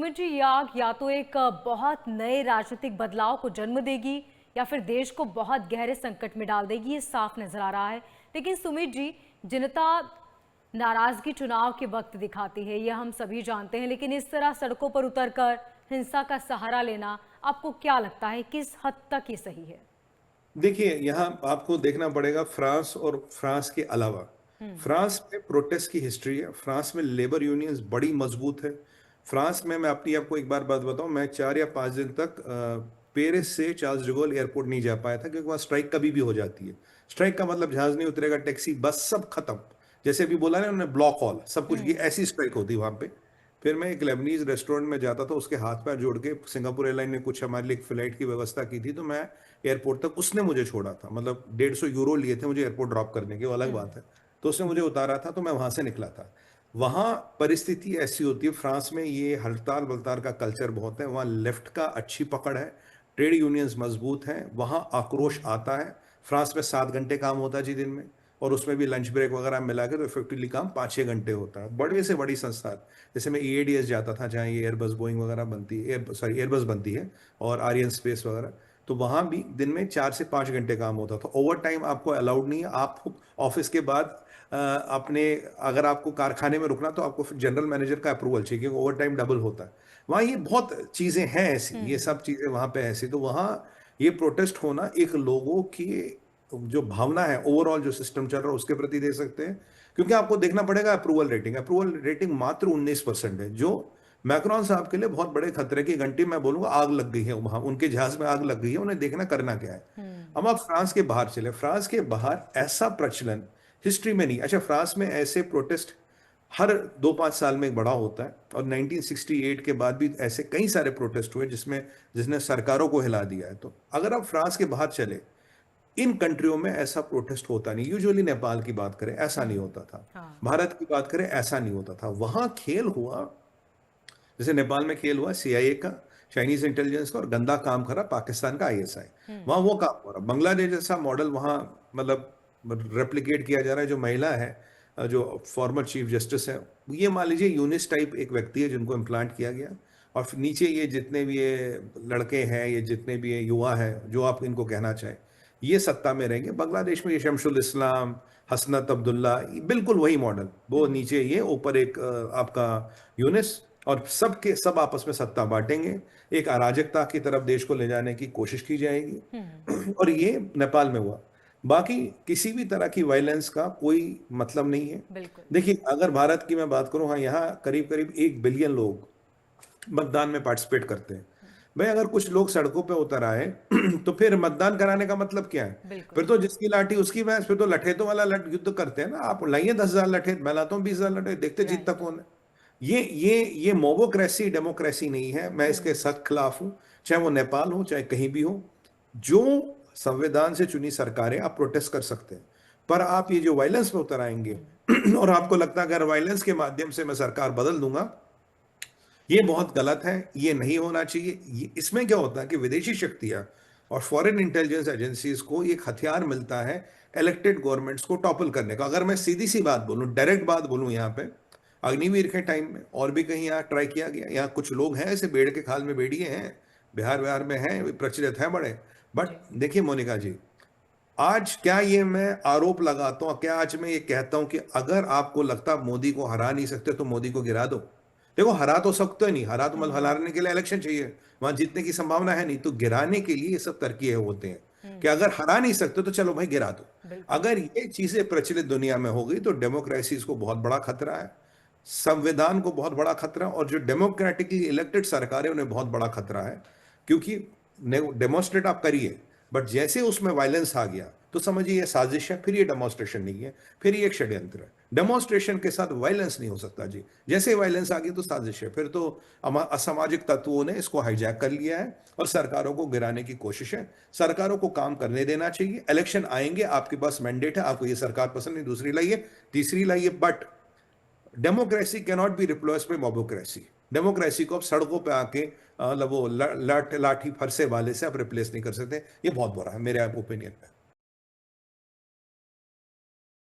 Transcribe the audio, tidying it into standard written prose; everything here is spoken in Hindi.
सुमित जी, ये आग या तो एक बहुत नए राजनीतिक बदलाव को जन्म देगी या फिर देश को बहुत गहरे संकट में डाल देगी, ये साफ नजर आ रहा है। लेकिन सुमित जी, जनता नाराजगी चुनाव के वक्त दिखाती है, ये हम सभी जानते हैं, लेकिन इस तरह सड़कों पर उतरकर हिंसा का सहारा लेना, आपको क्या लगता है किस हद तक ये सही है? देखिए, यहाँ आपको देखना पड़ेगा फ्रांस और फ्रांस के अलावा। फ्रांस में प्रोटेस्ट की हिस्ट्री है, फ्रांस में लेबर यूनियंस बड़ी मजबूत है। फ्रांस में मैं अपनी आपको एक बार बात बताऊँ, मैं 4 या 5 दिन तक पेरिस से चार्ल्स डे गॉल एयरपोर्ट नहीं जा पाया था क्योंकि वहाँ स्ट्राइक कभी भी हो जाती है। स्ट्राइक का मतलब जहाज़ नहीं उतरेगा, टैक्सी, बस सब खत्म। जैसे अभी बोला ना उन्होंने ब्लॉक हॉल, सब कुछ, ये ऐसी स्ट्राइक होती है वहाँ पे। फिर मैं एक लेबनीज़ रेस्टोरेंट में जाता था, उसके हाथ पैर जोड़ के सिंगापुर एयरलाइन ने कुछ हमारे लिए एक फ्लाइट की व्यवस्था की थी, तो मैं एयरपोर्ट तक उसने मुझे छोड़ा था। मतलब 150 यूरो लिए थे मुझे एयरपोर्ट ड्रॉप करने की, वो अलग बात है। तो उसने मुझे उतारा था, तो मैं वहां से निकला था। वहां परिस्थिति ऐसी होती है, फ्रांस में ये हड़ताल बलताल का कल्चर बहुत है, वहां लेफ्ट का अच्छी पकड़ है, ट्रेड यूनियंस मजबूत हैं, वहां आक्रोश आता है। फ्रांस में 7 घंटे काम होता है जी दिन में, और उसमें भी लंच ब्रेक वगैरह मिला के तो इफेक्टिवली काम 5-6 घंटे होता है। बड़े से बड़ी संस्थान, जैसे मैं ईएडीएस जाता था जहाँ ये एयरबस बोइंग वगैरह बनती है, एयरबस बनती है, और आर्यन स्पेस वगैरह, तो वहां भी दिन में 4 से 5 घंटे काम होता था। ओवर टाइम आपको अलाउड नहीं है। आप ऑफिस के बाद अपने, अगर आपको कारखाने में रुकना तो आपको फिर जनरल मैनेजर का अप्रूवल चाहिए क्योंकि ओवर टाइम डबल होता है वहाँ। ये बहुत चीजें हैं ऐसी, ये सब चीजें वहां पे ऐसी, तो वहाँ ये प्रोटेस्ट होना एक लोगों की जो भावना है, ओवरऑल जो सिस्टम चल रहा है उसके प्रति दे सकते हैं। क्योंकि आपको देखना पड़ेगा अप्रूवल रेटिंग मात्र 19% है, जो मैक्रोन साहब के लिए बहुत बड़े खतरे की घंटी, मैं बोलूंगा आग लग गई है वहां, उनके जहाज में आग लग गई है, उन्हें देखना करना क्या है। अब आप फ्रांस के बाहर चले, फ्रांस के बाहर ऐसा प्रचलन हिस्ट्री में नहीं। अच्छा, फ्रांस में ऐसे प्रोटेस्ट हर 2-5 साल में एक बड़ा होता है, और 1968 के बाद भी ऐसे कई सारे प्रोटेस्ट हुए जिसमें जिसने सरकारों को हिला दिया है। तो अगर आप फ्रांस के बाहर चले, इन कंट्रियों में ऐसा प्रोटेस्ट होता नहीं। यूजुअली नेपाल की बात करें ऐसा नहीं होता था, हाँ। भारत की बात करें ऐसा नहीं होता था। वहां खेल हुआ, जैसे नेपाल में खेल हुआ सीआईए का, चाइनीज इंटेलिजेंस का, और गंदा काम करा पाकिस्तान का आईएसआई। वहां वो काम हो रहा। बांग्लादेश जैसा मॉडल वहां मतलब रेप्लिकेट किया जा रहा है। जो महिला है, जो फॉर्मर चीफ जस्टिस है, ये मान लीजिए यूनिस टाइप एक व्यक्ति है जिनको इम्प्लांट किया गया। और फिर नीचे ये जितने भी ये लड़के हैं, ये जितने भी ये युवा है, जो आप इनको कहना चाहें, ये सत्ता में रहेंगे। बांग्लादेश में ये शमशुल इस्लाम, हसनत अब्दुल्ला, बिल्कुल वही मॉडल। वो नीचे ये, ऊपर एक आपका यूनिस, और सबके सब आपस में सत्ता बांटेंगे। एक अराजकता की तरफ देश को ले जाने की कोशिश की जाएगी। और ये नेपाल में हुआ। बाकी किसी भी तरह की वायलेंस का कोई मतलब नहीं है। बिल्कुल। देखिए, अगर भारत की मैं बात करूं, हाँ, यहाँ करीब करीब 1 बिलियन लोग मतदान में पार्टिसिपेट करते हैं। भाई, अगर कुछ लोग सड़कों पे उतर आए तो फिर मतदान कराने का मतलब क्या है? बिल्कुल। फिर तो जिसकी लाठी उसकी भैंस, फिर तो लठेतों वाला लठ युद्ध करते हैं ना। आप लाइए 10,000 लठेत, मैं लाता हूँ 20,000 लठेत, देखते जीतता राइट। कौन है। ये मोबोक्रेसी डेमोक्रेसी नहीं है। मैं इसके सख्त खिलाफ हूं, चाहे वो नेपाल हो चाहे कहीं भी हो। जो संविधान से चुनी सरकारें, आप प्रोटेस्ट कर सकते हैं, पर आप ये जो वायलेंस में उतर आएंगे और आपको लगता है अगर वायलेंस के माध्यम से मैं सरकार बदल दूंगा, ये बहुत गलत है, ये नहीं होना चाहिए। इसमें क्या होता है कि विदेशी शक्तियां और फॉरेन इंटेलिजेंस एजेंसीज को एक हथियार मिलता है इलेक्टेड गवर्नमेंट्स को टॉपल करने का। अगर मैं सीधी सी बात बोलूं, डायरेक्ट बात बोलूं, यहाँ पे अग्निवीर के टाइम में और भी कहीं यहाँ ट्राई किया गया। यहाँ कुछ लोग हैं ऐसे बेड़ के खाल में बेड़िए हैं, बिहार बिहार में हैं, प्रचलित है बड़े। बट जी। देखिए मोनिका जी, आज क्या ये मैं आरोप लगाता हूं, क्या आज मैं ये कहता हूं कि अगर आपको लगता मोदी को हरा नहीं सकते तो मोदी को गिरा दो? देखो, हरा तो सकते नहीं, हरा तो मतलब हराने के लिए इलेक्शन चाहिए, वहां जीतने की संभावना है नहीं। तो गिराने के लिए ये सब तरकीब होते हैं कि अगर हरा नहीं सकते तो चलो भाई गिरा दो। बिल्कुल। अगर ये चीजें प्रचलित दुनिया में हो गई तो डेमोक्रेसी को बहुत बड़ा खतरा है, संविधान को बहुत बड़ा खतरा, और जो डेमोक्रेटिकली इलेक्टेड सरकार है उन्हें बहुत बड़ा खतरा है। क्योंकि डेमोन्स्ट्रेट आप करिए, बट जैसे उसमें वायलेंस आ गया तो समझिए ये साजिश है, फिर ये डेमोन्स्ट्रेशन नहीं है, फिर ये एक षड्यंत्र है। डेमोन्स्ट्रेशन के साथ वायलेंस नहीं हो सकता जी। जैसे वायलेंस आ गई तो साजिश है, फिर तो असामाजिक तत्वों ने इसको हाईजैक कर लिया है और सरकारों को गिराने की कोशिश है। सरकारों को काम करने देना चाहिए। इलेक्शन आएंगे, आपके पास मैंडेट है, आपको ये सरकार पसंद नहीं, दूसरी लाइए, तीसरी लाइए, but democracy cannot be replaced by mobocracy. Democracy को अब सड़कों पे आके वो लाठी फरसे वाले से आप रिप्लेस नहीं कर सकते। ये बहुत बुरा है मेरे ओपिनियन में।